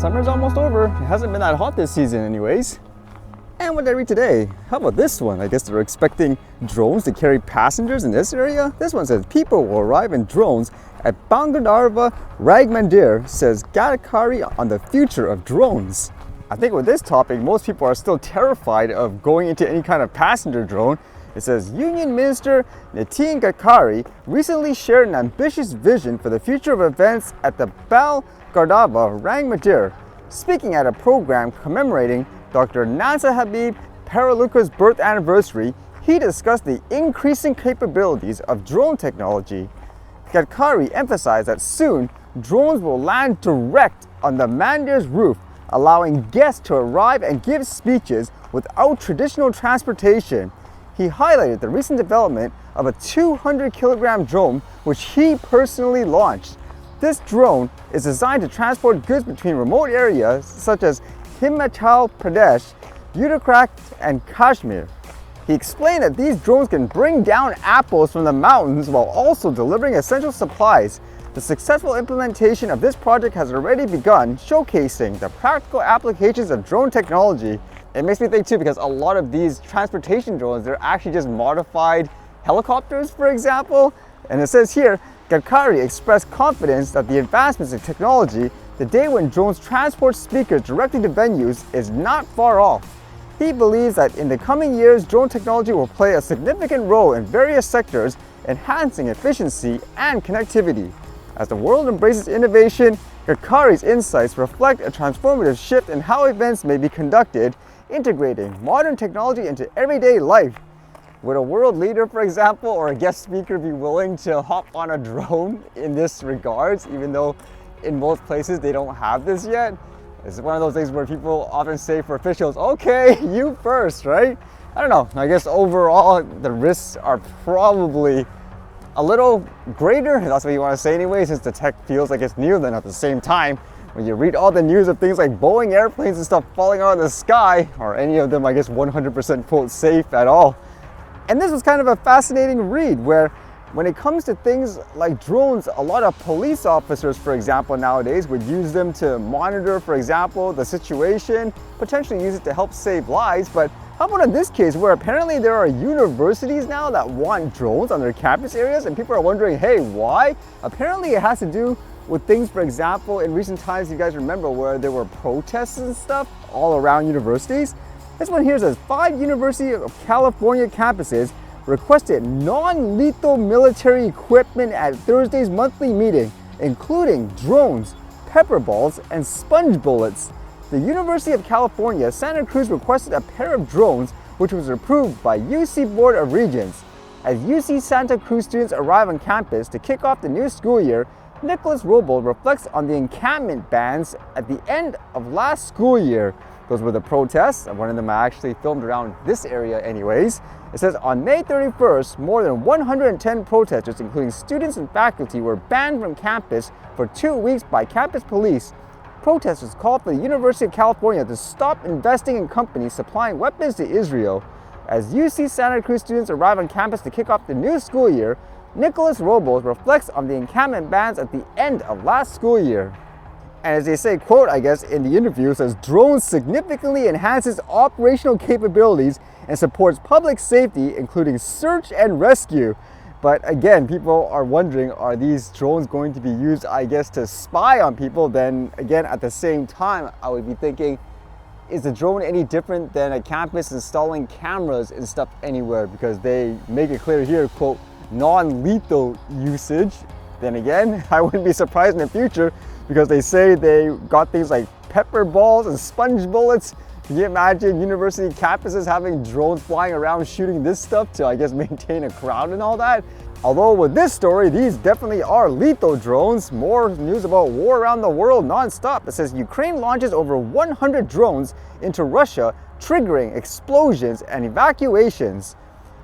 Summer's almost over. It hasn't been that hot this season anyways. And what did I read today? How about this one? I guess they're expecting drones to carry passengers in this area. This one says people will arrive in drones at Bal Gandharva Rang Mandir, says Gadkari on the future of drones. I think with this topic, most people are still terrified of going into any kind of passenger drone. It says Union Minister Nitin Gadkari recently shared an ambitious vision for the future of events at the Bal Gandharva Rang Mandir. Speaking at a program commemorating Dr. Nasa Habib Paraluka's birth anniversary, he discussed the increasing capabilities of drone technology. Gadkari emphasized that soon drones will land direct on the Mandir's roof, allowing guests to arrive and give speeches without traditional transportation. He highlighted the recent development of a 200-kilogram drone which he personally launched. This drone is designed to transport goods between remote areas such as Himachal Pradesh, Uttarakhand, and Kashmir. He explained that these drones can bring down apples from the mountains while also delivering essential supplies. The successful implementation of this project has already begun, showcasing the practical applications of drone technology. It makes me think too, because a lot of these transportation drones, they're actually just modified helicopters, for example. And it says here, Gadkari expressed confidence that the advancements in technology, the day when drones transport speakers directly to venues, is not far off. He believes that in the coming years, drone technology will play a significant role in various sectors, enhancing efficiency and connectivity. As the world embraces innovation, Gadkari's insights reflect a transformative shift in how events may be conducted, integrating modern technology into everyday life. Would a world leader, for example, or a guest speaker be willing to hop on a drone in this regards, even though in most places they don't have this yet? It's one of those things where people often say for officials, okay, you first, right? I don't know. I guess overall the risks are probably a little greater. That's what you want to say anyway, since the tech feels like it's new. Then at the same time, when you read all the news of things like Boeing airplanes and stuff falling out of the sky, or any of them, I guess 100% quote safe at all. And this was kind of a fascinating read where when it comes to things like drones, a lot of police officers, for example, nowadays would use them to monitor, for example, the situation, potentially use it to help save lives. But how about in this case where apparently there are universities now that want drones on their campus areas, and people are wondering, hey, why? Apparently it has to do with things, for example, in recent times, you guys remember where there were protests and stuff all around universities. This one here says 5 University of California campuses requested non-lethal military equipment at Thursday's monthly meeting, including drones, pepper balls, and sponge bullets. The University of California, Santa Cruz requested a pair of drones, which was approved by UC Board of Regents. As UC Santa Cruz students arrive on campus to kick off the new school year, Nicholas Robold reflects on the encampment bans at the end of last school year. Those were the protests, and one of them I actually filmed around this area anyways. It says on May 31st, more than 110 protesters, including students and faculty, were banned from campus for 2 weeks by campus police. Protesters called for the University of California to stop investing in companies supplying weapons to Israel. As UC Santa Cruz students arrive on campus to kick off the new school year, Nicholas Robles reflects on the encampment bans at the end of last school year. And as they say, quote, I guess, in the interview, says drones significantly enhances operational capabilities and supports public safety, including search and rescue. But again, people are wondering, are these drones going to be used, I guess, to spy on people? Then again, at the same time, I would be thinking, is the drone any different than a campus installing cameras and stuff anywhere? Because they make it clear here, quote, non-lethal usage. Then again, I wouldn't be surprised in the future because they say they got things like pepper balls and sponge bullets. Can you imagine university campuses having drones flying around shooting this stuff to, I guess, maintain a crowd and all that? Although with this story, these definitely are lethal drones. More news about war around the world non-stop. It says Ukraine launches over 100 drones into Russia, triggering explosions and evacuations.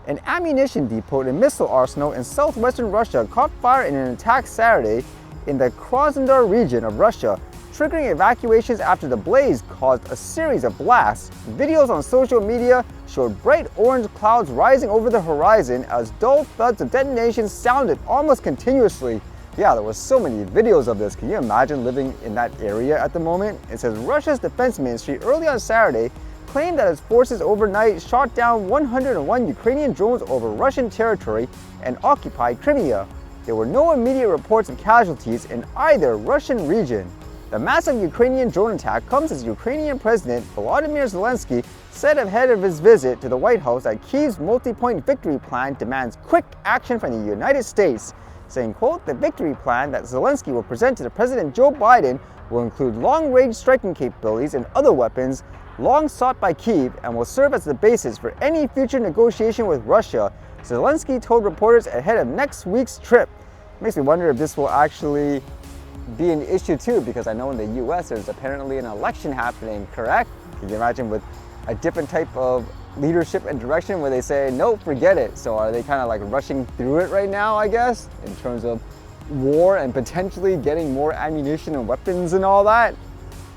An ammunition depot and missile arsenal in southwestern Russia caught fire in an attack Saturday in the Krasnodar region of Russia, triggering evacuations after the blaze caused a series of blasts. Videos on social media showed bright orange clouds rising over the horizon as dull thuds of detonations sounded almost continuously. Yeah, there was so many videos of this. Can you imagine living in that area at the moment? It says Russia's defense ministry early on Saturday claimed that its forces overnight shot down 101 Ukrainian drones over Russian territory and occupied Crimea. There were no immediate reports of casualties in either Russian region. The massive Ukrainian drone attack comes as Ukrainian President Volodymyr Zelensky said ahead of his visit to the White House that Kyiv's multi-point victory plan demands quick action from the United States, saying, quote, "The victory plan that Zelensky will present to the President Joe Biden will include long-range striking capabilities and other weapons long sought by Kyiv and will serve as the basis for any future negotiation with Russia," Zelensky told reporters ahead of next week's trip. Makes me wonder if this will actually be an issue too, because I know in the US there's apparently an election happening, correct? Can you imagine with a different type of leadership and direction where they say, no, forget it. So are they kind of like rushing through it right now, I guess, in terms of war and potentially getting more ammunition and weapons and all that?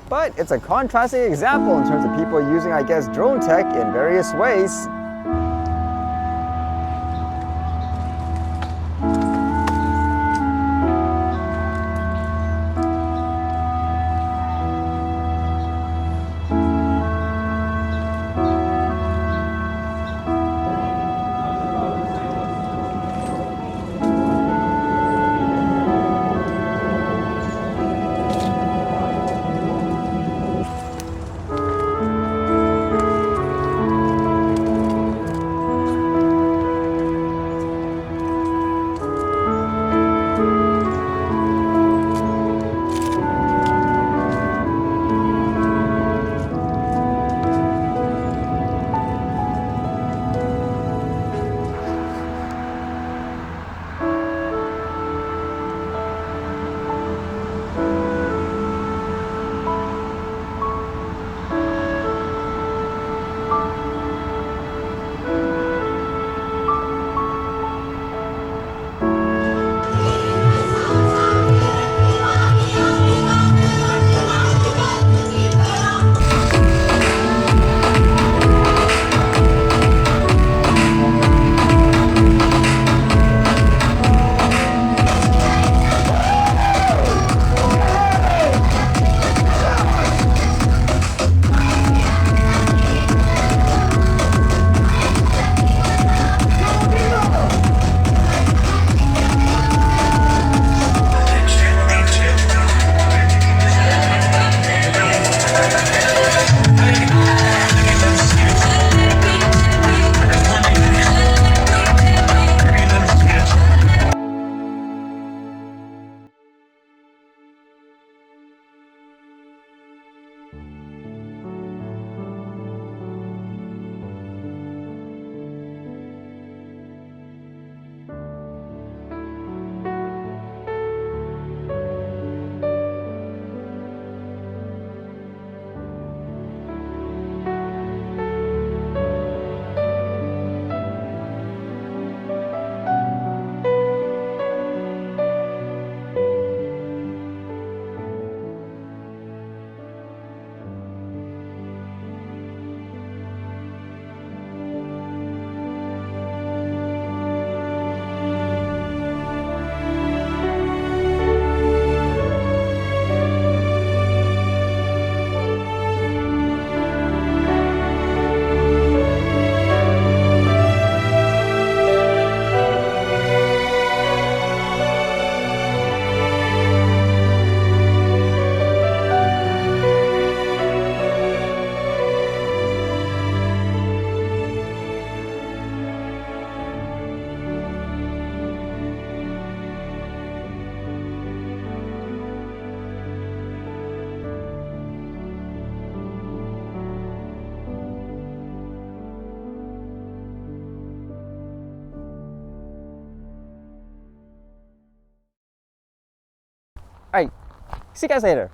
But it's a contrasting example in terms of people using, I guess, drone tech in various ways. All right, see you guys later.